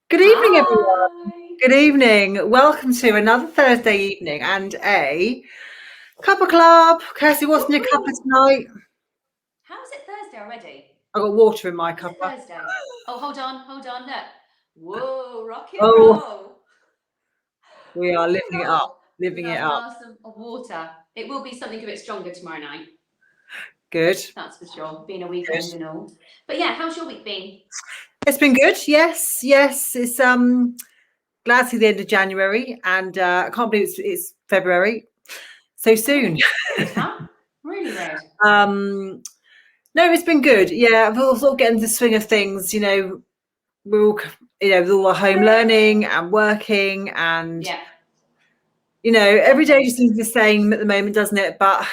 Good evening, everyone. Hi. Good evening. Welcome to another Thursday evening and a Cuppa Club. Kirsty, what's in your cuppa Woohoo! tonight? How is it Thursday already? I've got water in my Is it cuppa. Thursday? Oh, hold on, look. Whoa, rock and Oh, roll. we are Rock living and it up. roll with Living it our up. glass of water. It will be something a bit stronger tomorrow night, Good. that's for sure, being a Good. weekend and all. But yeah, how's your week been? It's been good. Yes, yes. It's glad to see the end of January, and I can't believe it's February so soon. Oh, weird, huh? Really weird. um, no, it's been good. Yeah, I've all sort of getting into the swing of things. We're all, with all our home learning and working and Yeah, every day definitely. just seems the same at the moment, doesn't it? But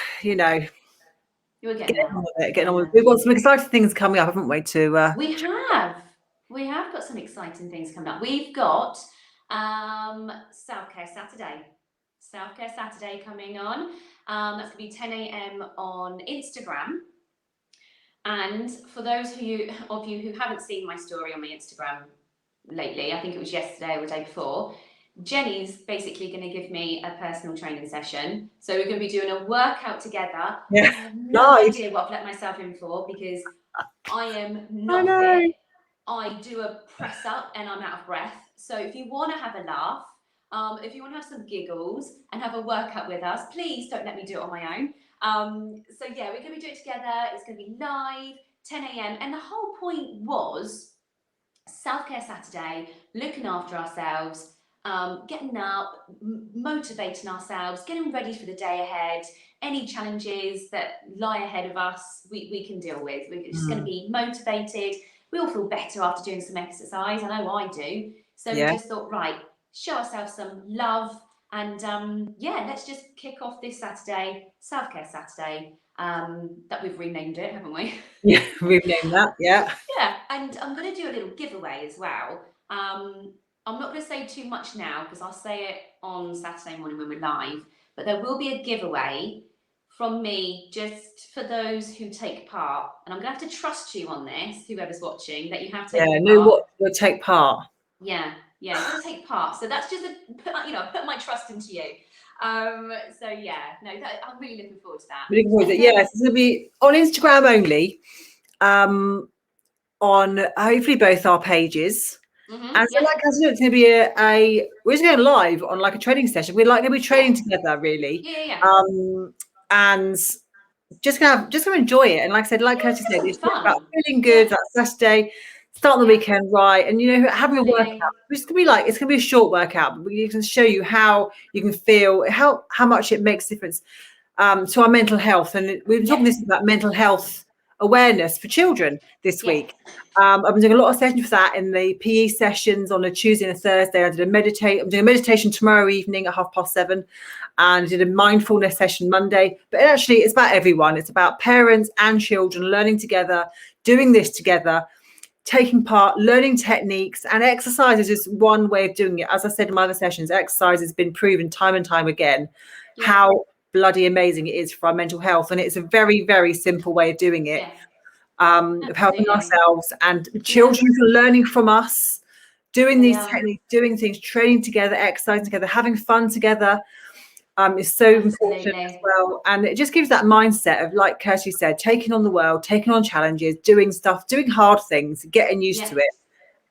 You were getting getting there. on with it, getting Getting on with it. there. We've got some exciting things coming up, haven't we? We have. We have got some exciting things coming up. We've got Self Care Saturday. Self Care Saturday coming on. That's going to be 10 a.m. on Instagram. And for those of you who haven't seen my story on my Instagram lately, I think it was yesterday or the day before, Jenny's basically going to give me a personal training session. So we're going to be doing a workout together. Yeah, I have no live. idea what I've let myself in for because I am I not know. fit. I do a press up and I'm out of breath. So if you want to have a laugh, if you want to have some giggles and have a workout with us, please don't let me do it on my own. So yeah, we're going to be doing it together. It's going to be live, 10 a.m. And the whole point was Self-Care Saturday, looking after ourselves, getting up, motivating ourselves, getting ready for the day ahead. Any challenges that lie ahead of us, we can deal with. We're just going to Mm, be motivated. We all feel better after doing some exercise. I know I do. So we yeah, just thought, right, show ourselves some love. And yeah, let's just kick off this Saturday, Self Care Saturday, that we've renamed it, haven't we? yeah. We've named that. Yeah, Yeah, and I'm going to do a little giveaway as well. I'm not going to say too much now because I'll say it on Saturday morning when we're live, but there will be a giveaway from me just for those who take part. And I'm going to have to trust you on this, whoever's watching, that you have yeah. taken Know part. what will take part. Yeah, yeah, you've got to take part. So that's just put my trust into you. So yeah, no, I'm really looking forward to that. We're looking forward to And it. then, Yes, it's going to be on Instagram only. On hopefully both our pages. And so, yeah, like I said, it's going to be we're just going live on like a training session. We're like going to be yeah, training together, really, yeah, yeah, yeah. and just gonna enjoy it. And like I said, like Kirsty said, Just it's some just about fun. feeling Yeah, good that Saturday, starting the yeah, weekend right, and having a workout. absolutely. It's gonna be a short workout, but we can show you how you can feel, how much it makes a difference to our mental health. And we've been talking Yeah, this about mental health awareness for children this yeah. week. I've been doing a lot of sessions for that in the PE sessions on a Tuesday and a Thursday. I'm doing a meditation tomorrow evening at 7:30, and I did a mindfulness session Monday. But actually, it's about everyone. It's about parents and children learning together, doing this together, taking part, learning techniques, and exercise is just one way of doing it. As I said in my other sessions, exercise has been proven time and time again Yeah, how bloody amazing it is for our mental health. And it's a very, very simple way of doing it, yeah, of helping absolutely. ourselves and Yeah, children are learning from us, doing they these are. techniques, doing things, training together, exercising together, having fun together. Is so important as Absolutely. well. And it just gives that mindset of, like Kirsty said, taking on the world, taking on challenges, doing stuff, doing hard things, getting used Yeah, to it.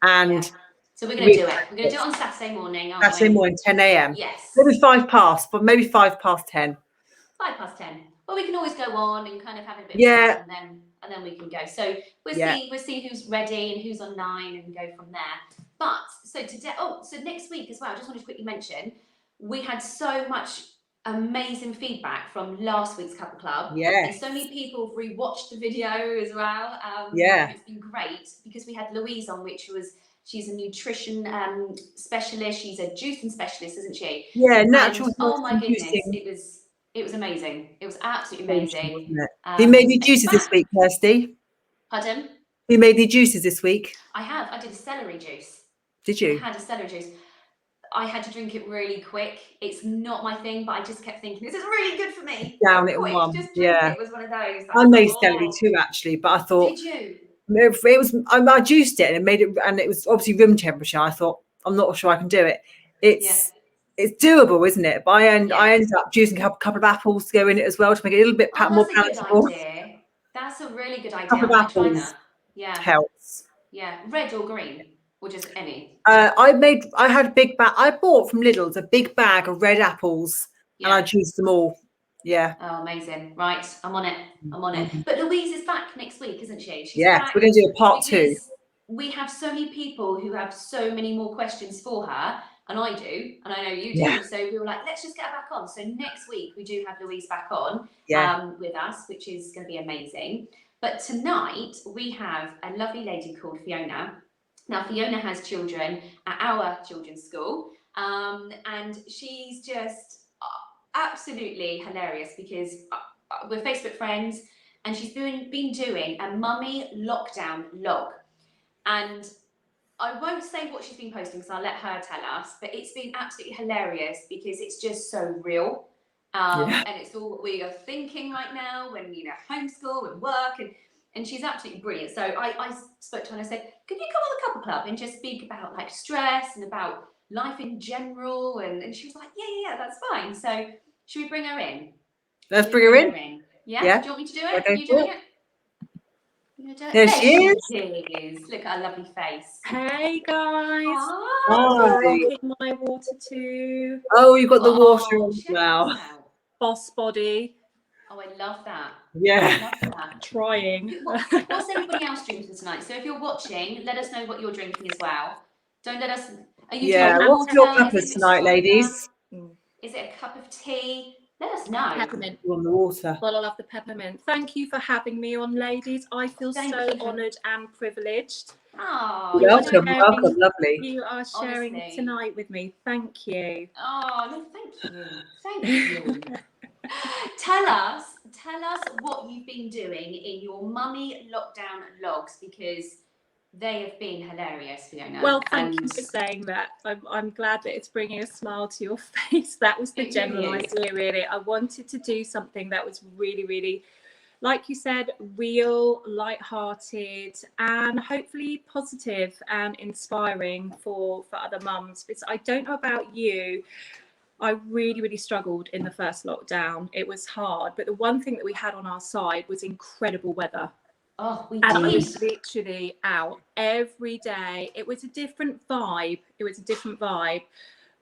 yeah. And So we're going to we do it. We're going to do it on Saturday morning, aren't Saturday we? morning, 10 a.m. Yes. Maybe five past, but maybe 5 past 10. 10. Well, we can always go on and kind of have a bit of Yeah, chat and then we can go. So yeah, we'll see who's ready and who's online and go from there. But so today, so next week as well, I just wanted to quickly mention, we had so much amazing feedback from last week's Cuppa Club, and yes, so many people have rewatched the video as well. And yeah, it's been great because we had Louise on, she's a nutrition specialist. She's a juicing specialist, isn't she? yeah. And Natural health oh my goodness, inducing it was amazing. It was absolutely solution, amazing. wasn't it? Who made the And juices this week, Kirsty? pardon, Who made the juices this week? I did a celery juice. Did I you? had a celery juice. I had to drink it really quick. It's not my thing, but I just kept thinking, this is really good for me. So Down it in quick, one. just drink Yeah. it was one of those that I I thought, made celery oh, too, actually, but I thought, did you? It was, I juiced it and it made it, and it was obviously room temperature. I thought, I'm not sure I can do it. It's doable, isn't it? But I ended up juicing a couple of apples to go in it as well to make it a little bit more That's a good palatable. idea. That's a really good idea. Couple I of might try apples that. Yeah. helps. Yeah. Red or green? Or just any? I had a big bag. I bought from Lidl's a big bag of red apples, and I juiced them all. Yeah. Oh, amazing. Right. I'm on it. I'm on it. But Louise is back next week, isn't she? She's Yes, back we're going to do a part 2. We have so many people who have so many more questions for her, and I do, and I know you do. Yeah. So we were like, let's just get her back on. So next week we do have Louise back on with us, which is going to be amazing. But tonight we have a lovely lady called Fiona. Now, Fiona has children at our children's school, and she's just absolutely hilarious because we're Facebook friends, and she's been doing a mummy lockdown log. And I won't say what she's been posting because I'll let her tell us, but it's been absolutely hilarious because it's just so real. And it's all what we are thinking right now when, you know, homeschool and work, and she's absolutely brilliant. So I spoke to her and I said, can you come on the Cuppa Club and just speak about like stress and about life in general? And she was like, yeah, that's fine. So should we bring her in? Let's bring her in. Yeah? Do you want me to do it? Are you doing it? There she is. Look at her lovely face. Hey guys. Hi. Drinking my water too. Oh, you've got the water on now. Boss body. Oh, I love that. Yeah. I love that. Trying. What's everybody else drinking tonight? So if you're watching, let us know what you're drinking as well. Don't let us. Are you drinking what's water? your cuppers tonight, ladies? Is it a cup of tea? Let us know. Peppermint. On the water. Well, I love the peppermint. Thank you for having me on, ladies. I feel so honoured and privileged. Oh, welcome, lovely. You are sharing tonight with me. Thank you. Oh, no, thank you. Tell us what you've been doing in your mummy lockdown logs, because they have been hilarious, Fiona. Well, thank you for saying that. I'm glad that it's bringing a smile to your face. That was the general idea, really. I wanted to do something that was really, really, like you said, real, light-hearted, and hopefully positive and inspiring for other mums. Because I don't know about you, I really, really struggled in the first lockdown. It was hard, but the one thing that we had on our side was incredible weather. Oh, we and did. I was literally out every day. It was a different vibe.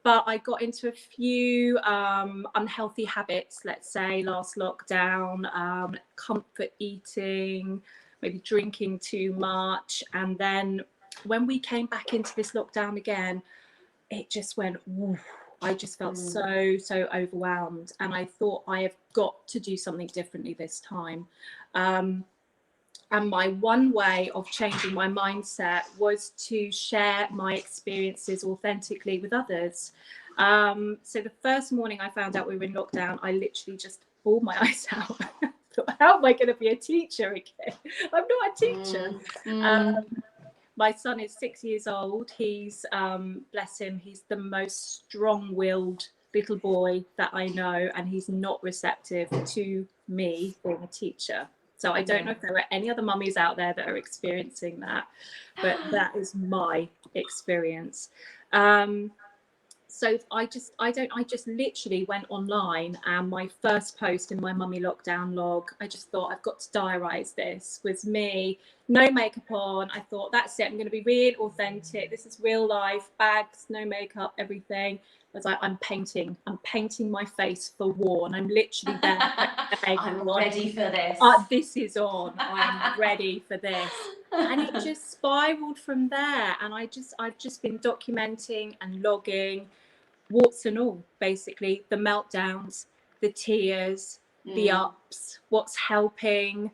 But I got into a few unhealthy habits, let's say, last lockdown, comfort eating, maybe drinking too much. And then when we came back into this lockdown again, it just went, woof. I just felt so overwhelmed. And I thought, I have got to do something differently this time. And my one way of changing my mindset was to share my experiences authentically with others. So the first morning I found out we were in lockdown, I literally just bawled my eyes out. How am I going to be a teacher again? I'm not a teacher. My son is 6 years old. He's, bless him, he's the most strong-willed little boy that I know, and he's not receptive to me being a teacher. So I don't know if there are any other mummies out there that are experiencing that, but that is my experience. So I just literally went online, and my first post in my mummy lockdown log, I just thought, I've got to diarise this, was me, no makeup on. I thought, that's it, I'm going to be real authentic. This is real life, bags, no makeup, everything. I was like, I'm painting my face for war, and I'm literally there. I'm ready for this. This is on. I'm ready for this. And it just spiraled from there. And I've just been documenting and logging, warts and all, basically, the meltdowns, the tears, the ups, what's helping,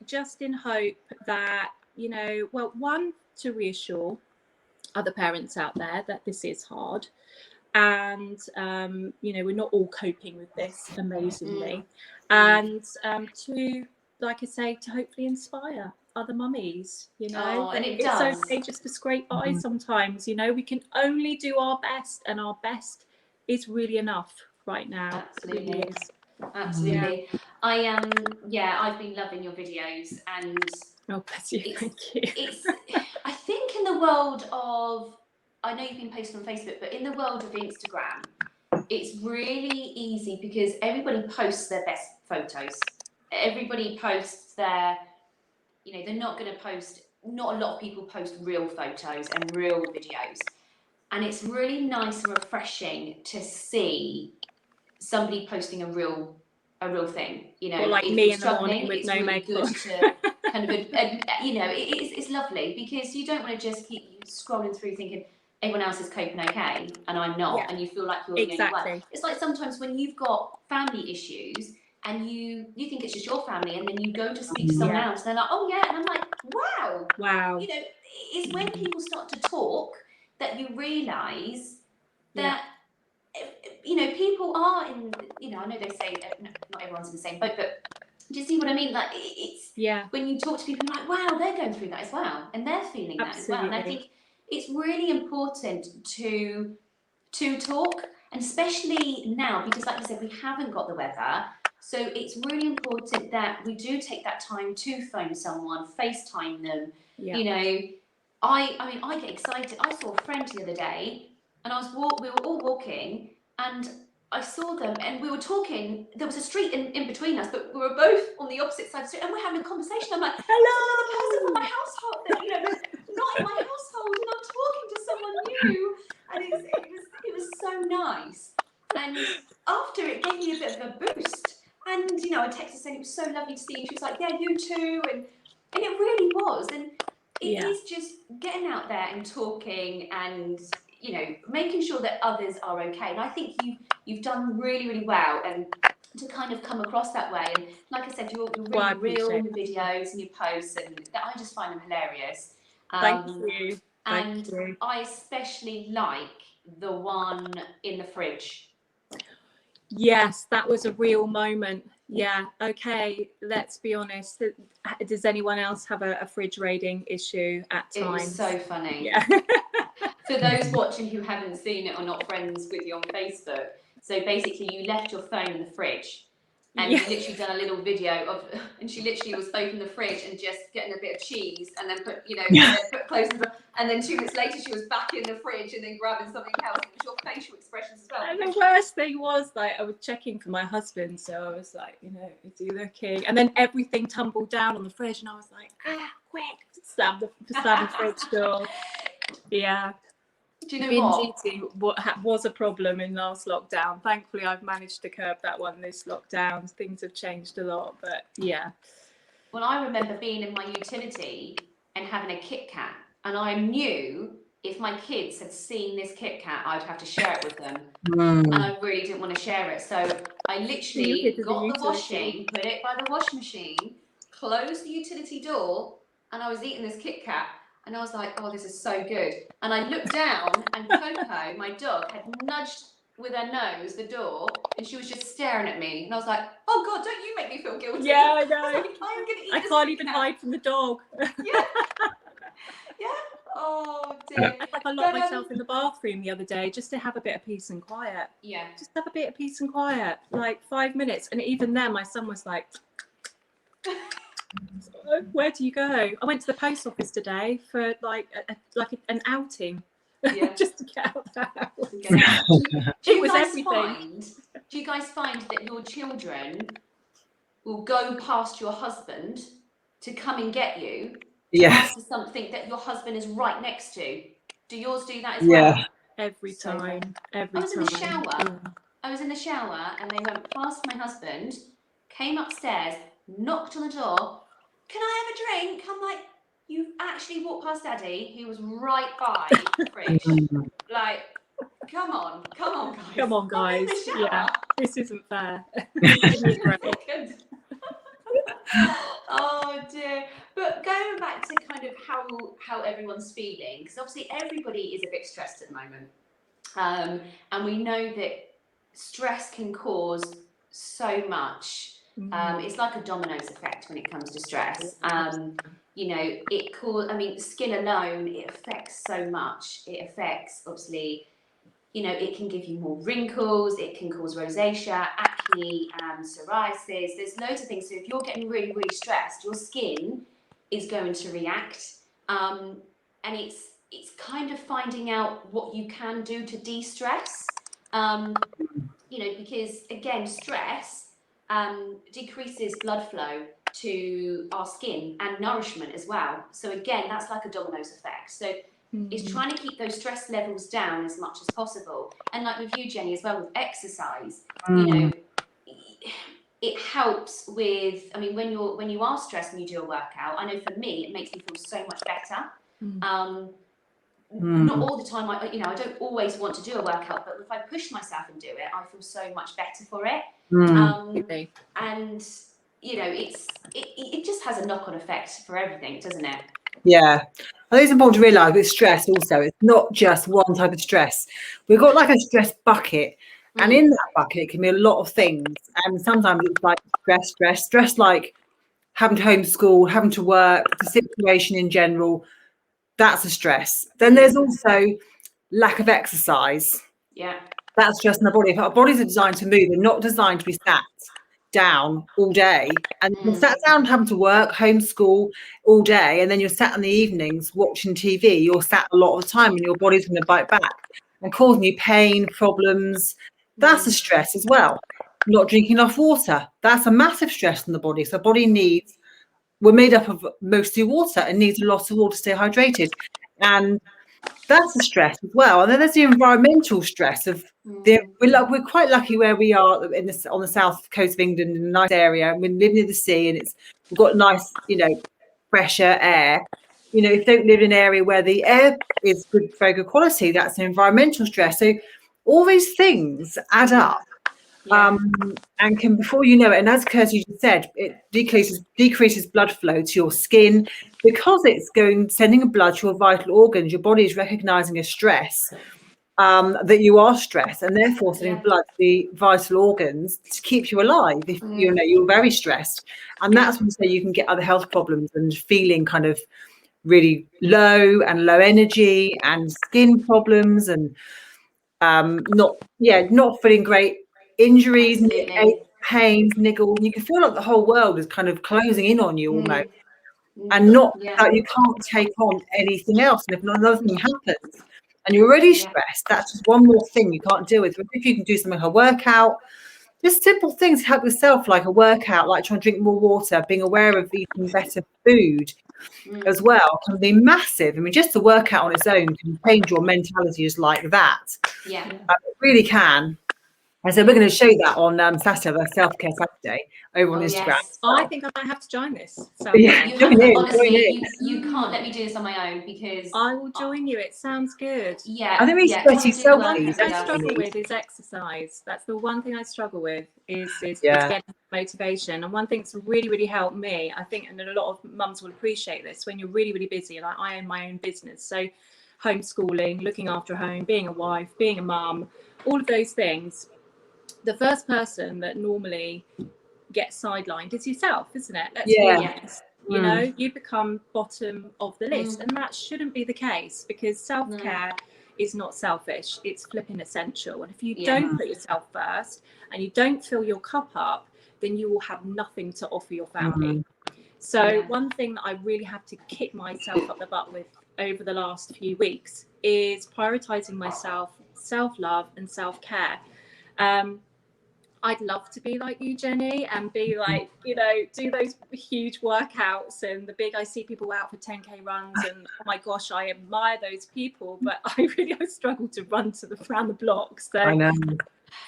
just in hope that, you know, well, one, to reassure other parents out there that this is hard, and you know, we're not all coping with this amazingly, and to, like I say, to hopefully inspire other mummies, you know. And it's okay just to scrape by sometimes, you know. We can only do our best, and our best is really enough right now. Absolutely. It really is. Absolutely. I've been loving your videos, and Oh, bless you. It's, Thank you. it's, I think in the world of, I know you've been posting on Facebook, but in the world of Instagram, it's really easy because everybody posts their best photos. Everybody posts their, you know, they're not going to post, not a lot of people post real photos and real videos. And it's really nice and refreshing to see somebody posting a real thing. You know, Or like if me you're in the morning struggling, with it's no really makeup good on. to kind of, you know, it's lovely because you don't want to just keep scrolling through thinking everyone else is coping okay and I'm not, Yeah, and you feel like you're the only one. exactly. It's like sometimes when you've got family issues and you think it's just your family, and then you go to speak to someone Yeah. else, and they're like, oh yeah, and I'm like, wow. Wow. You know, it's when people start to talk that you realise that, you know, people are in, you know, I know they say not everyone's in the same boat, but do you see what I mean? Like, it's when you talk to people, you're like, wow, they're going through that as well, and they're feeling that as well. And I think it's really important to talk, and especially now, because like I said, we haven't got the weather. So it's really important that we do take that time to phone someone, FaceTime them. You know, I mean, I get excited. I saw a friend the other day, and we were all walking, and I saw them, and we were talking. There was a street in between us, but we were both on the opposite side of the street, and we're having a conversation. I'm like, there's another person from my household that, you know, not in my household, and I'm talking to someone new, and it was so nice. And after, it gave me a bit of a boost. And, you know, I texted saying it was so lovely to see you. She was like, yeah, you too. And it really was. And it is just getting out there and talking and, you know, making sure that others are okay. And I think you've done really, really well, and to kind of come across that way. And like I said, you're really real in the videos and your posts, and that I just find them hilarious. Thank you. And I especially like the one in the fridge. Yes, that was a real moment. Yeah. Okay. Let's be honest. Does anyone else have a fridge raiding issue at times? It was so funny. Yeah. For those watching who haven't seen it or not friends with you on Facebook, so basically you left your phone in the fridge, and you literally done a little video of, and she literally was opening the fridge and just getting a bit of cheese, and then put, you know, put closing the, and then 2 minutes later she was back in the fridge and then grabbing something else. It was your facial expressions as well. And the worst thing was, like, I was checking for my husband, so I was like, you know, is he looking? And then everything tumbled down on the fridge, and I was like, quick, slam the fridge door. Yeah. Do you know Binge eating was a problem in last lockdown. Thankfully, I've managed to curb that one this lockdown. Things have changed a lot, but yeah. Well, I remember being in my utility and having a Kit Kat, and I knew if my kids had seen this Kit Kat, I'd have to share it with them. And I really didn't want to share it. So I literally got the washing, put it by the washing machine, closed the utility door, and I was eating this Kit Kat. And I was like, oh, this is so good. And I looked down, and Coco, my dog, had nudged with her nose the door, and she was just staring at me. And I was like, oh God, don't you make me feel guilty. Yeah, I know. Like, I'm gonna eat I can't even hide from the dog. Yeah. Yeah. Oh dear. I locked myself in the bathroom the other day just to have a bit of peace and quiet. Yeah. Just have a bit of peace and quiet, like 5 minutes. And even then, my son was like, where do you go? I went to the post office today for like an outing. Yeah. Just to get out of the house. Do you guys find that your children will go past your husband to come and get you? Yes. After something that your husband is right next to? Do yours do that as well? Every time. I was in the shower. I was in the shower, and they went past my husband, came upstairs, knocked on the door. Can I have a drink? I'm like, you've actually walked past Daddy. He was right by the fridge. Like, come on, guys. Come on, guys. Yeah, this isn't fair. Oh dear. But going back to kind of how everyone's feeling, because obviously everybody is a bit stressed at the moment, and we know that stress can cause so much. It's like a dominoes effect when it comes to stress. You know, skin alone, it affects so much. It affects, obviously, you know, it can give you more wrinkles, it can cause rosacea, acne, psoriasis. There's loads of things. So if you're getting really, really stressed, your skin is going to react. And it's kind of finding out what you can do to de-stress. You know, because again, stress decreases blood flow to our skin and nourishment as well. So again, that's like a dominoes effect. So it's trying to keep those stress levels down as much as possible. And like with you, Jenny, as well with exercise, you know, it helps with, I mean, when you are stressed and you do a workout, I know for me, it makes me feel so much better. Not all the time, I don't always want to do a workout, but if I push myself and do it, I feel so much better for it. And you know, it just has a knock-on effect for everything, doesn't it? Yeah. I think it's important to realise with stress also, it's not just one type of stress. We've got like a stress bucket, and in that bucket it can be a lot of things. And sometimes it's like stress like having to homeschool, having to work, the situation in general, that's a stress. Then there's also lack of exercise. Yeah. That's stress in the body. If our bodies are designed to move, they're not designed to be sat down all day. And you're sat down having to work, homeschool all day, and then you're sat in the evenings watching TV. You're sat a lot of the time and your body's going to bite back and causing you pain, problems. That's a stress as well. Not drinking enough water. That's a massive stress on the body. So the body needs, we're made up of mostly water and needs a lot of water to stay hydrated. And that's a stress as well. And then there's the environmental stress of we're quite lucky where we are on the south coast of England, in a nice area, and we live near the sea, and we've got nice, fresher air. You know, if you don't live in an area where the air is good, very good quality, that's an environmental stress. So all these things add up. And can, before you know it, and as Kirsty just said, it decreases blood flow to your skin because it's sending blood to your vital organs. Your body is recognizing a stress, that you are stressed, and therefore sending blood to the vital organs to keep you alive if you're very stressed. And that's when you can get other health problems and feeling kind of really low energy and skin problems and not feeling great. Injuries, pains, niggles, and you can feel like the whole world is kind of closing in on you almost, and not that you can't take on anything else. And if another thing happens and you're already stressed, that's just one more thing you can't deal with. But if you can do something like a workout, just simple things to help yourself, like a workout, like trying to drink more water, being aware of eating better food as well, can be massive. I mean, just the workout on its own can change your mentality just like that. It really can. And so we're going to show that on Saturday, the Self-Care Saturday, over on Instagram. Yes. I think I might have to join this. Honestly, you can't let me do this on my own, because I will join you. It sounds good. I think we sweaty selfies. What I struggle with is exercise. That's the one thing I struggle with is getting motivation. And one thing that's really, really helped me, I think, and a lot of mums will appreciate this, when you're really, really busy, and I own my own business. So homeschooling, looking after a home, being a wife, being a mum, all of those things. The first person that normally gets sidelined is yourself, isn't it? Let's be honest. You know, you become bottom of the list, and that shouldn't be the case, because self-care is not selfish, it's flipping essential. And if you don't put yourself first and you don't fill your cup up, then you will have nothing to offer your family. So one thing that I really have to kick myself up the butt with over the last few weeks is prioritizing myself, self-love and self-care. I'd love to be like you, Jenny, and be like, do those huge workouts and I see people out for 10K runs, and oh my gosh, I admire those people, but I struggle to run around the block. So I know.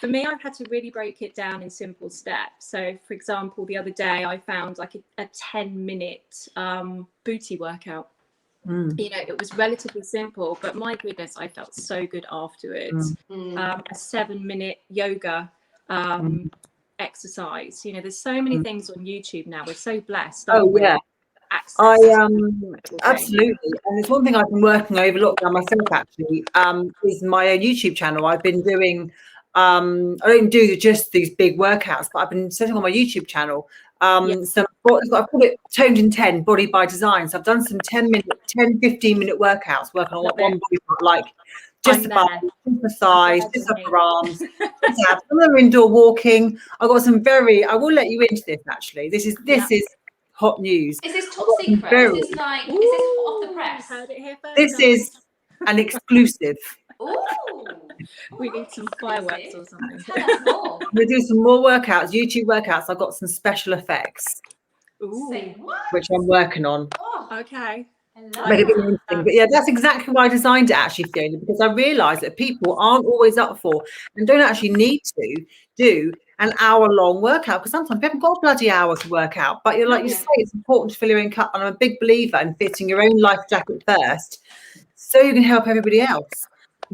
For me, I've had to really break it down in simple steps. So for example, the other day I found like a 10-minute booty workout. It was relatively simple, but my goodness, I felt so good afterwards. A 7-minute yoga exercise. There's so many things on YouTube now. We're so blessed. Absolutely. And there's one thing I've been working over lockdown myself actually, is my own YouTube channel. I've been doing I don't do just these big workouts, but I've been setting on my YouTube channel some, I call it Toned in 10 Body by Design. So I've done some 15-minute workouts working on one body part, like just about the thighs, just upper arms. Some of them are indoor walking. I've got some I will let you into this actually. This is hot news. Is this top I've got some secret? very- Is this like, is this off the press? Heard it here first, This guys. is an exclusive. Ooh. We need some fireworks or something. Tell us more. We're doing some more workouts, YouTube workouts. I've got some special effects, Say what? which I'm working on. Oh, Okay. I love Make it a bit that. more interesting. But yeah, that's exactly why I designed it actually, Fiona, because I realised that people aren't always up for and don't actually need to do an hour-long workout, because sometimes you haven't got a bloody hour to work out. But you're like you Yeah. say, it's important to fill your own cup, and I'm a big believer in fitting your own life jacket first, so you can help everybody else.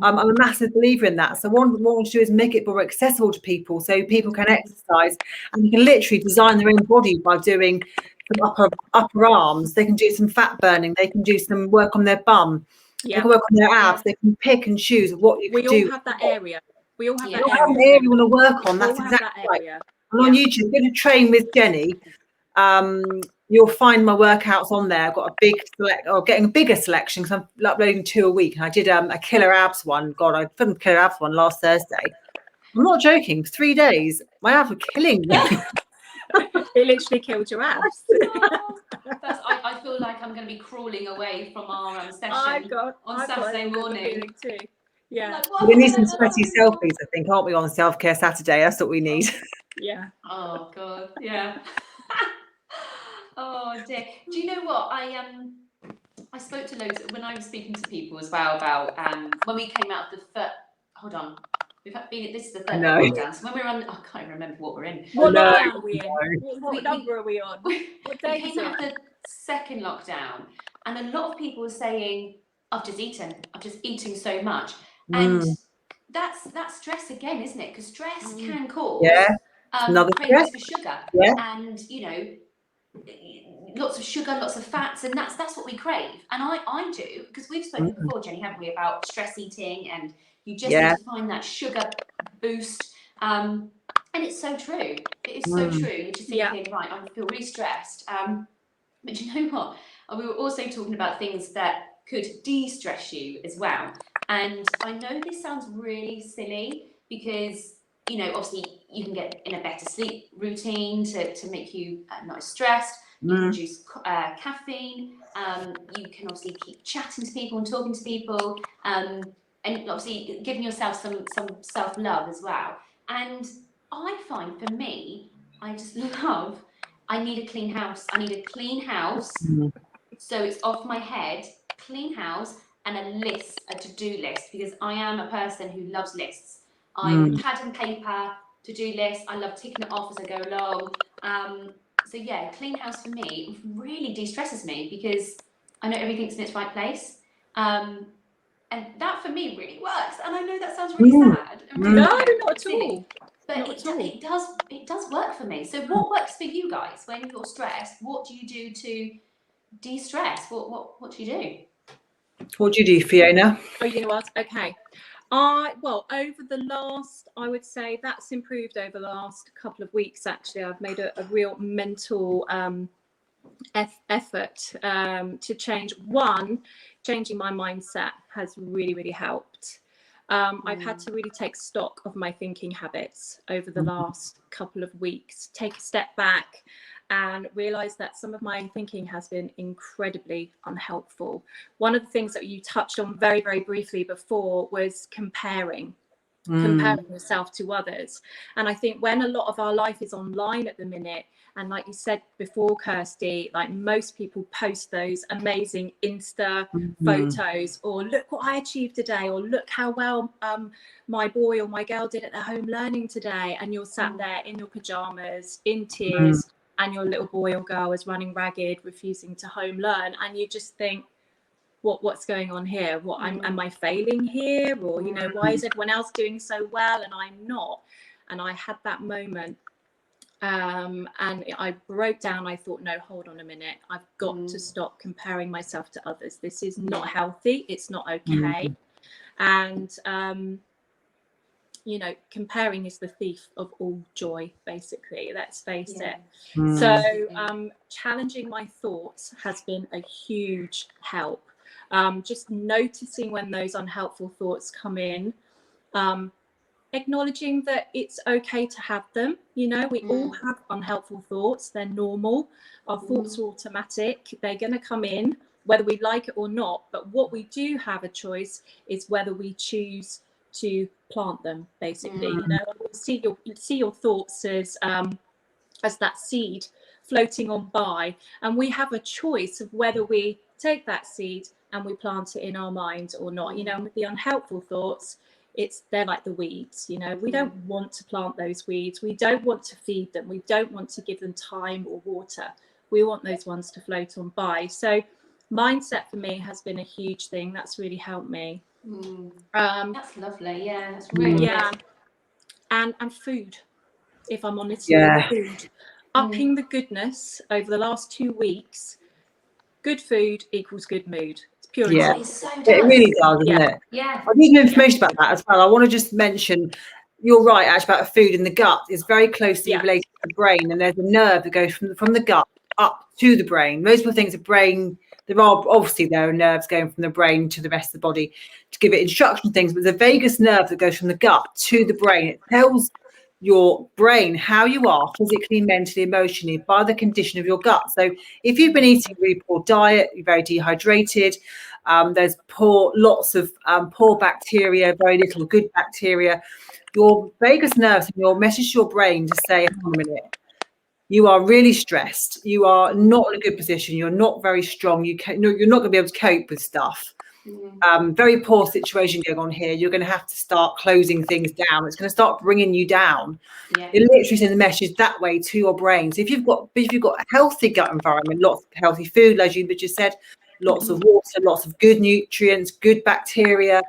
I'm a massive believer in that. So what I want to do is make it more accessible to people, so people can exercise, and you can literally design their own body by doing some upper arms. They can do some fat burning. They can do some work on their bum. They Yeah. can work on their abs. They can pick and choose what you We can all do. have that area. We all have Yeah. that You have an area. area you want to work on. We That's all have exactly that right. area. And on Yeah. YouTube, go to Train with Jenny. You'll find my workouts on there. I've got a big getting a bigger selection because I'm uploading 2 a week. And I did a killer abs one. God, I filmed a killer abs one last Thursday. I'm not joking. 3 days, my abs were killing me. It literally killed your abs. I feel like I'm going to be crawling away from our session I've got Saturday a morning. feeling too. Yeah. Like, what We need have I some done? sweaty selfies, I think, aren't we, on Self-Care Saturday? That's what we need. Yeah. Oh God, yeah. Oh dear. Do you know what? I spoke to loads when I was speaking to people as well about when we came out of the first. Hold on. This is the third No. lockdown. So when we were on, I can't even remember what we're in. What No, lockdown are we in? no. What number are we on? What We day is came out it? of the second lockdown, and a lot of people were saying, "I've just eaten. I'm just eating so much," and that's stress again, isn't it? Because stress can cause Another cravings stress. for sugar, Yeah. and lots of sugar, lots of fats, and that's what we crave. And I do, because we've spoken before, Jenny, haven't we, about stress eating, and you just need to find that sugar boost. And it's so true. It is so true. You're just thinking, right, I feel really stressed. But you know what? We were also talking about things that could de-stress you as well. And I know this sounds really silly because, obviously you can get in a better sleep routine to make you not as stressed. You can reduce caffeine. You can obviously keep chatting to people and talking to people. And obviously giving yourself some self-love as well. And I find for me, I need a clean house. I need a clean house. So it's off my head, clean house, and a to-do list, because I am a person who loves lists. I'm pad and paper, to-do list. I love ticking it off as I go along. So yeah, clean house for me really de-stresses me because I know everything's in its right place. And that for me really works. And I know that sounds really sad. And really, No, not at silly. all. But Not at all. it does work for me. So what works for you guys when you're stressed? What do you do to de-stress? What do you do? What do you do, Fiona? Oh, you know what? Okay. Over the last, I would say that's improved over the last couple of weeks. Actually, I've made a real mental effort to change. Changing my mindset has really, really helped. I've had to really take stock of my thinking habits over the last couple of weeks, take a step back and realize that some of my thinking has been incredibly unhelpful. One of the things that you touched on very, very briefly before was comparing yourself to others. And I think when a lot of our life is online at the minute, and like you said before, Kirsty, like most people post those amazing Insta photos, or look what I achieved today, or look how well my boy or my girl did at their home learning today. And you're sat there in your pajamas, in tears, and your little boy or girl is running ragged, refusing to home learn. And you just think, what's going on here? Am I failing here? Or, why is everyone else doing so well and I'm not? And I had that moment. And I broke down. I thought, no, hold on a minute. I've got to stop comparing myself to others. This is not healthy. It's not okay. And, comparing is the thief of all joy, basically. Let's face it. So challenging my thoughts has been a huge help. Just noticing when those unhelpful thoughts come in, acknowledging that it's okay to have them. You know, we all have unhelpful thoughts. They're normal. Our thoughts are automatic. They're going to come in whether we like it or not. But what we do have a choice is whether we choose to plant them, basically. You know, see your thoughts as that seed floating on by, and we have a choice of whether we take that seed and we plant it in our mind or not. You know, and with the unhelpful thoughts, they're like the weeds. You know, we don't want to plant those weeds. We don't want to feed them. We don't want to give them time or water. We want those ones to float on by. So mindset for me has been a huge thing. That's really helped me. That's lovely. Yeah, that's really good. And food, if I'm honest. Food, upping the goodness over the last 2 weeks. Good food equals good mood. It's pure. Yeah, it so does. It really does, doesn't it? Yeah. I need information about that as well. I want to just mention, you're right, actually, about food in the gut is very closely related to the brain, and there's a nerve that goes from the gut up to the brain. Most people think the brain, there are nerves going from the brain to the rest of the body to give it instruction things, but the vagus nerve that goes from the gut to the brain, it tells your brain how you are physically, mentally, emotionally by the condition of your gut. So if you've been eating a really poor diet, you're very dehydrated, there's lots of poor bacteria, very little good bacteria, your vagus nerves and your message to your brain to say, hang on a minute, you are really stressed, you are not in a good position, you're not very strong, you're not going to be able to cope with stuff. Very poor situation going on here. You're going to have to start closing things down. It's going to start bringing you down. It literally sends a message that way to your brain. So if you've got a healthy gut environment, lots of healthy food, as you just said, lots of water, lots of good nutrients, good bacteria,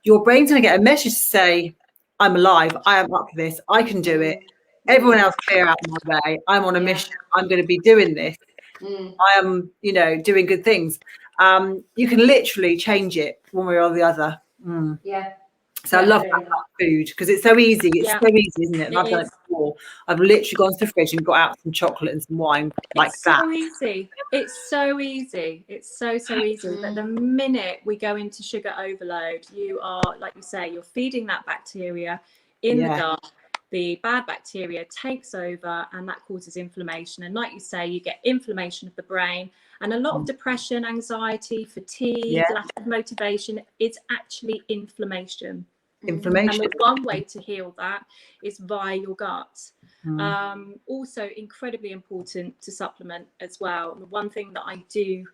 your brain's going to get a message to say, I'm alive, I am up for this, I can do it. Everyone else clear out my way. I'm on a mission. I'm going to be doing this. I am, doing good things. You can literally change it one way or the other. So I love that about food because it's so easy. It's so easy, isn't it? And I've done it before. I've literally gone to the fridge and got out some chocolate and some wine like that. It's so easy. It's so easy. But the minute we go into sugar overload, you are, like you say, you're feeding that bacteria in the gut. The bad bacteria takes over and that causes inflammation. And like you say, you get inflammation of the brain and a lot of depression, anxiety, fatigue, lack of motivation. It's actually inflammation. And the one way to heal that is via your gut. Also incredibly important to supplement as well. And the one thing that I do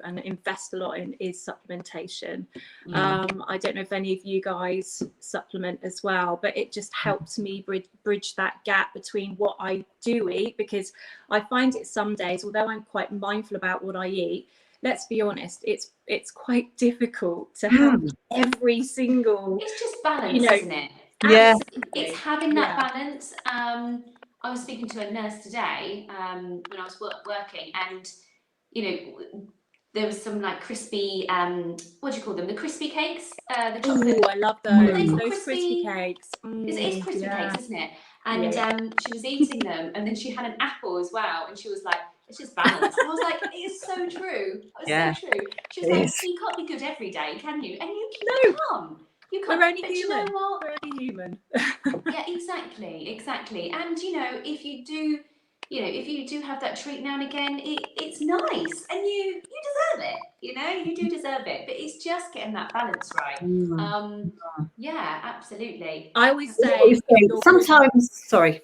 and invest a lot in is supplementation. I don't know if any of you guys supplement as well, but it just helps me bridge that gap between what I do eat, because I find it some days, although I'm quite mindful about what I eat, let's be honest, it's quite difficult to have every single. It's just balance, isn't it? It's having that balance. I was speaking to a nurse today when I was working, and there was some like crispy, what do you call them? The crispy cakes, the chocolate. Oh, I love those. Those crispy cakes. It's crispy cakes, isn't it? And she was eating them, and then she had an apple as well, and she was like, "It's just balance." And I was like, "It is so true. It's so true." She was like, "You can't be good every day, can you?" And you can't. You can't. We're only but human. You know what? We're only human. Yeah, exactly. And if you do have that treat now and again, it's nice, and you deserve it. You do deserve it, but it's just getting that balance right. Yeah, absolutely. I always say sometimes. Sorry.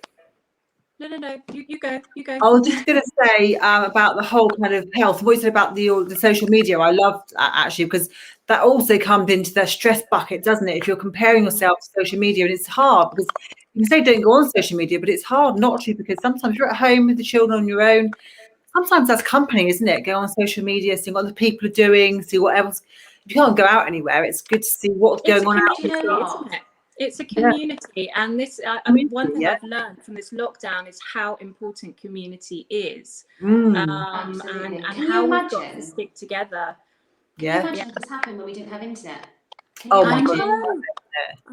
No. You go. I was just going to say about the whole kind of health. What you said about the social media, I loved actually, because that also comes into the stress bucket, doesn't it? If you're comparing yourself to social media, and it's hard because you can say don't go on social media, but it's hard not to, because sometimes you're at home with the children on your own. Sometimes that's company, isn't it? Go on social media, see what other people are doing, see what else. If you can't go out anywhere, it's good to see what's going on out there, isn't it? It's a community, and this one thing I've learned from this lockdown is how important community is, and how we've got to stick together. Can you imagine this happened when we didn't have internet? Oh my God!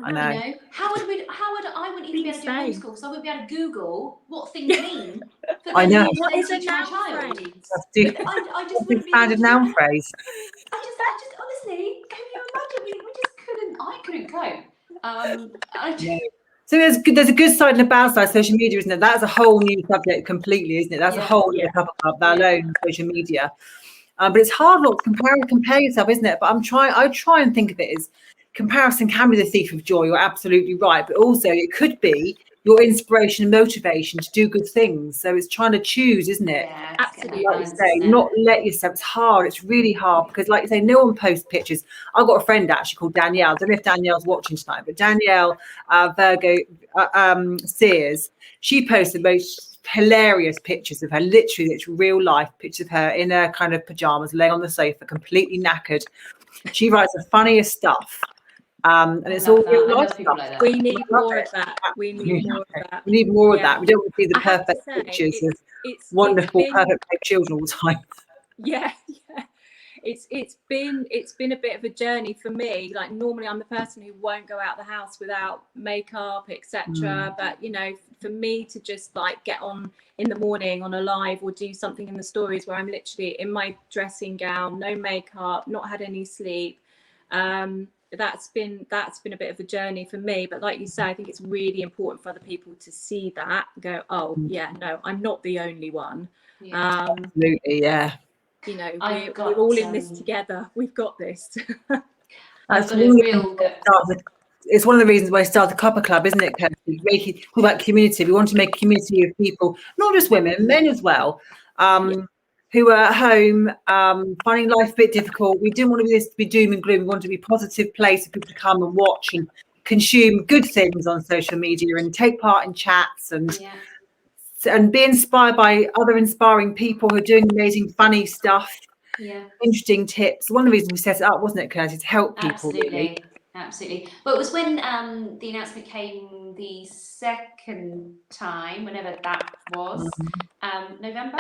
I know. How would I wouldn't even be able to do homeschool, because I wouldn't be able to Google what things mean. I know. What is a noun phrase? I just wouldn't be able to do noun phrase. I just honestly, can you imagine? We just couldn't. I couldn't cope. Yeah. So there's a good side and a bad side of social media, isn't it? That's a whole new subject completely, isn't it? That's a whole new Cuppa Club, that alone, social media. But it's hard not to compare yourself, isn't it? But I try and think of it as comparison can be the thief of joy. You're absolutely right. But also it could be your inspiration and motivation to do good things. So it's trying to choose, isn't it? Yeah, Absolutely. Like you say, not let yourself. It's hard. It's really hard because, like you say, no one posts pictures. I've got a friend actually called Danielle. I don't know if Danielle's watching tonight, but Danielle Virgo Sears. She posted the most hilarious pictures of her. Literally, it's real life pictures of her in her kind of pajamas, laying on the sofa, completely knackered. She writes the funniest stuff. And it's all real life stuff. Like that. We need more of that. We need more of that. We need more of that. We don't want to see the I have to perfect say, pictures of it's wonderful, been, perfect children all the time. Yeah. It's been a bit of a journey for me. Like normally I'm the person who won't go out the house without makeup, etc. But you know, for me to just like get on in the morning on a live or do something in the stories where I'm literally in my dressing gown, no makeup, not had any sleep, that's been a bit of a journey for me. But like you say, I think it's really important for other people to see that and go, oh yeah, no, I'm not the only one. Absolutely, yeah. You know, we're all in this together. We've got this. That's it's one of the reasons why I started Cuppa Club, isn't it, Kirsty? Making talk about community. We want to make a community of people, not just women, men as well, who are at home, finding life a bit difficult. We didn't want to be doom and gloom. We wanted to be a positive place for people to come and watch and consume good things on social media and take part in chats and be inspired by other inspiring people who are doing amazing, funny stuff. Interesting tips. One of the reasons we set it up, wasn't it, Kirsty, to help people? Absolutely. Well, it was when the announcement came the second time, whenever that was, November,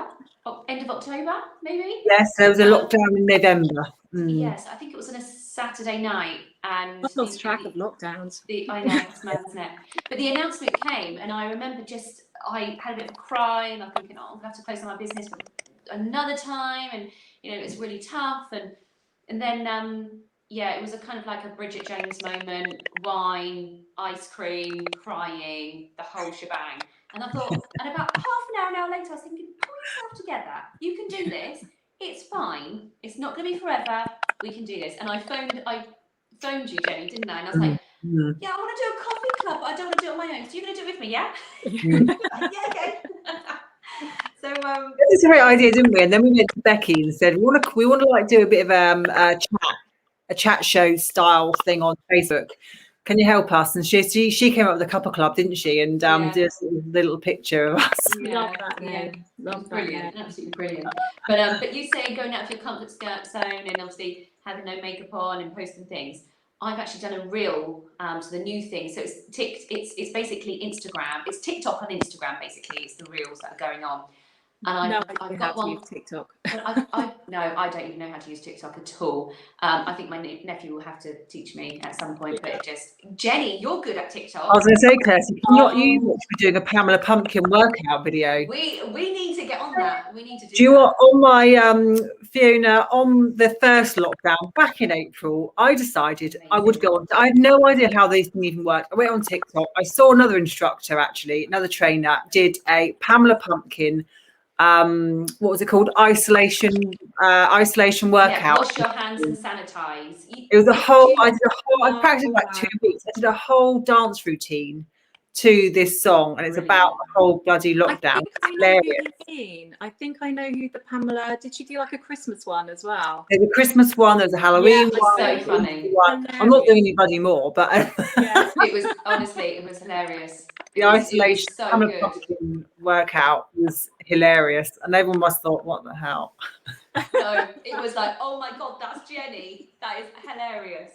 end of October, maybe. Yes, there was a lockdown in November. Yes, I think it was on a Saturday night, and I've lost track of lockdowns. I know, it's mad, isn't it? But the announcement came, and I remember I had a bit of a cry, and I'm thinking, oh, I'm gonna have to close down my business for another time, and you know, it's really tough, and then it was a kind of like a Bridget Jones moment, wine, ice cream, crying, the whole shebang. And I thought, and about half an hour later, I was thinking, pull yourself together. You can do this. It's fine. It's not going to be forever. We can do this. And I phoned you, Jenny, didn't I? And I was like, yeah, I want to do a coffee club, but I don't want to do it on my own. So you're going to do it with me, yeah? Yeah, okay. So it's a great idea, didn't we? And then we went to Becky and said we want to like do a bit of a chat show style thing on Facebook. Can you help us? And she came up with the Cuppa Club, didn't she? And did a little picture of us. Love that name. Love brilliant, absolutely brilliant. But you say going out of your comfort zone and obviously having no makeup on and posting things. I've actually done a reel to the new thing. So it's basically Instagram. It's TikTok on Instagram, basically. It's the reels that are going on. And I've got one. Use TikTok. No, I don't even know how to use TikTok at all. I think my nephew will have to teach me at some point. But Jenny, you're good at TikTok. I was going to say, Kirsty, can not you watch me doing a Pamela Pumpkin workout video? We need to get on that. We need to do. Do you know what? On my Fiona, on the first lockdown back in April, I decided I would go on. I had no idea how these things even worked. I went on TikTok. I saw another instructor, actually, another trainer, did a Pamela Pumpkin. What was it called? Isolation workout. Wash your hands and sanitize. It was I practiced like 2 weeks. I did a whole dance routine to this song, and it's about the whole bloody lockdown. I think I know who the Pamela. Did she do like a Christmas one as well? There's a Christmas one, there's a Halloween one. So funny. I'm not doing anybody more, but it was hilarious. The isolation pumpkin workout was hilarious, and everyone must have thought, what the hell? No, it was like, oh my god, that's Jenny. That is hilarious.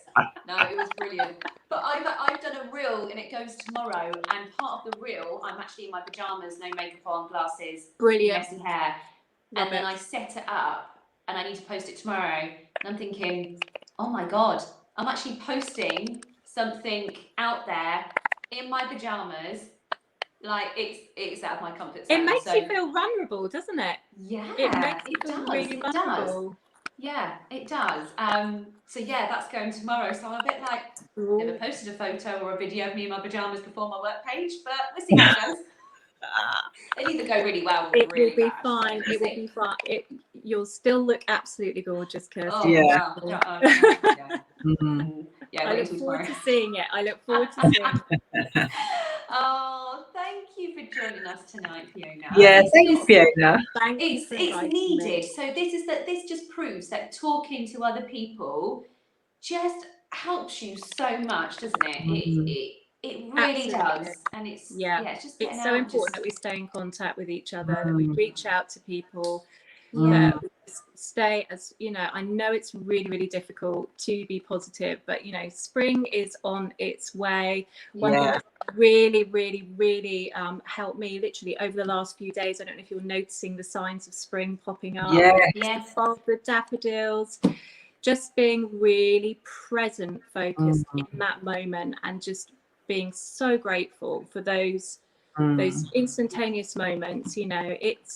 No, it was brilliant. But I've done a reel, and it goes tomorrow. And part of the reel, I'm actually in my pajamas, no makeup on, glasses, messy hair, and then I set it up, and I need to post it tomorrow. And I'm thinking, oh my god, I'm actually posting something out there in my pajamas. Like it's out of my comfort zone. It makes you feel vulnerable, doesn't it? Yeah, it makes you feel really vulnerable. Yeah, it does. So yeah, that's going tomorrow. So I'm a bit like, never posted a photo or a video of me in my pajamas before my work page, but we'll see how it goes. It'll either go really well or It really will be bad. fine. So It will be fine. You'll still look absolutely gorgeous, Kirsty. Oh, Yeah. yeah. Mhm. Yeah, I wait look till forward tomorrow. to seeing it. I look forward to seeing it. Oh, thank you for joining us tonight, Fiona. Yeah, It's thank you, just, Fiona. Thank you for it's inviting needed. me. So this just proves that talking to other people just helps you so much, doesn't it? Mhm. It really Absolutely. does. And it's Yeah. it's just getting It's so out important just that we stay in contact with each other, that we reach out to people, yeah. that we stay as, I know it's really, really difficult to be positive, but, spring is on its way. One thing Yeah. that really, really, really helped me literally over the last few days, I don't know if you're noticing the signs of spring popping up. Yeah. Yes. The daffodils, just being really present, focused in that moment, and just being so grateful for those instantaneous moments.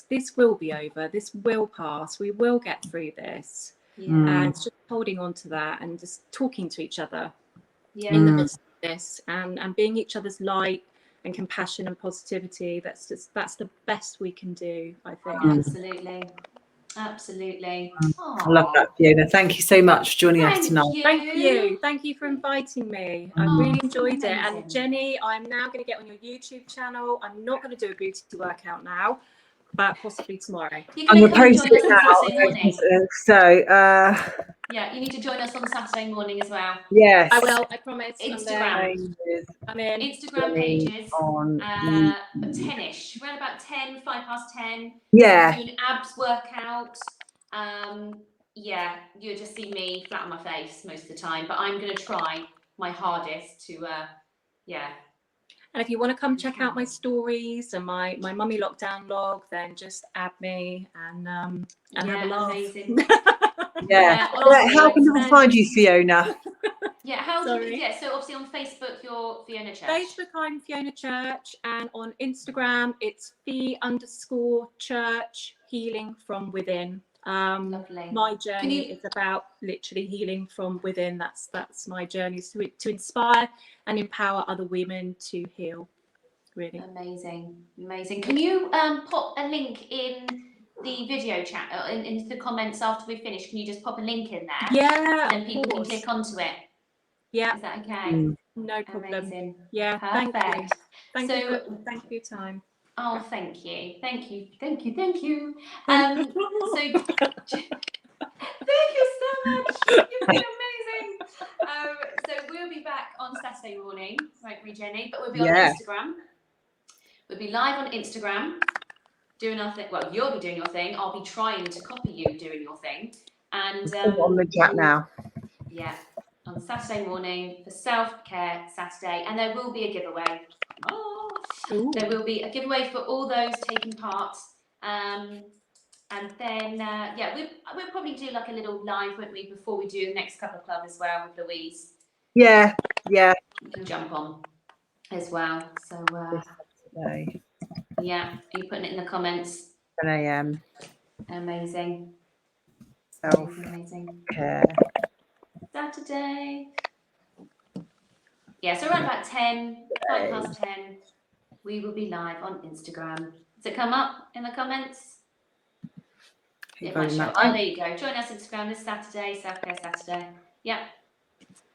This will be over, this will pass, we will get through this. And just holding on to that and just talking to each other in the midst of this, and being each other's light and compassion and positivity. That's the best we can do, I think. Absolutely. I love that, Fiona. Thank you so much for joining us tonight. Thank you for inviting me. I really enjoyed it. And Jenny, I'm now going to get on your YouTube channel. I'm not going to do a beauty workout now, but possibly tomorrow. I'm going to post it now. So yeah, you need to join us on Saturday morning as well. Yes, I will. I promise. Instagram. I'm in. Instagram pages on 10ish. Around about 10, 5:10. Yeah. Do an abs workout. Yeah, you'll just see me flat on my face most of the time, but I'm going to try my hardest to, yeah. And if you want to come check out my stories and my mummy lockdown log, then just add me and have a laugh. Amazing. Yeah. How can people find you, Fiona? Yeah, so obviously on Facebook, you're Fiona Church. Facebook, I'm Fiona Church, and on Instagram, it's Fi_Church Healing from Within. Lovely. My journey is about literally healing from within. That's my journey, to inspire and empower other women to heal. Really amazing. Can you pop a link in the video chat into the comments after we finish? Can you just pop a link in there? Yeah, and then people can click onto it. Yeah, is that okay? No problem. Amazing. Yeah, perfect. Thank you for your time. Oh, thank you. So thank you so much. You've been amazing. So we'll be back on Saturday morning, won't we, Jenny? But we'll be on Instagram. We'll be live on Instagram doing our thing. Well, you'll be doing your thing. I'll be trying to copy you doing your thing. And on the chat now. Yeah, on Saturday morning for Self-Care Saturday, and there will be a giveaway. There will be a giveaway for all those taking part. And then, we'll probably do like a little live, won't we, before we do the next Cuppa Club as well with Louise. Yeah. You can jump on as well. So, yeah, are you putting it in the comments? 10 a.m. Amazing. Self-care. Saturday. Yeah, so around about 10, 10, we will be live on Instagram. Does it come up in the comments? There you go. Join us Instagram this Saturday, Self-Care Saturday. Yeah.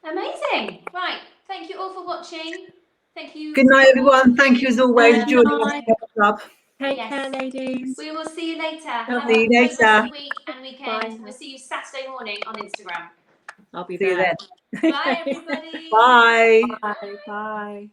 Amazing. Right. Thank you all for watching. Thank you. Good night, everyone. Thank you as always for joining us at the Club. Take care, ladies. We will see you later. Have a later. week and weekend. We'll see you Saturday morning on Instagram. I'll be there. See you then. Bye, everybody. Bye. Bye.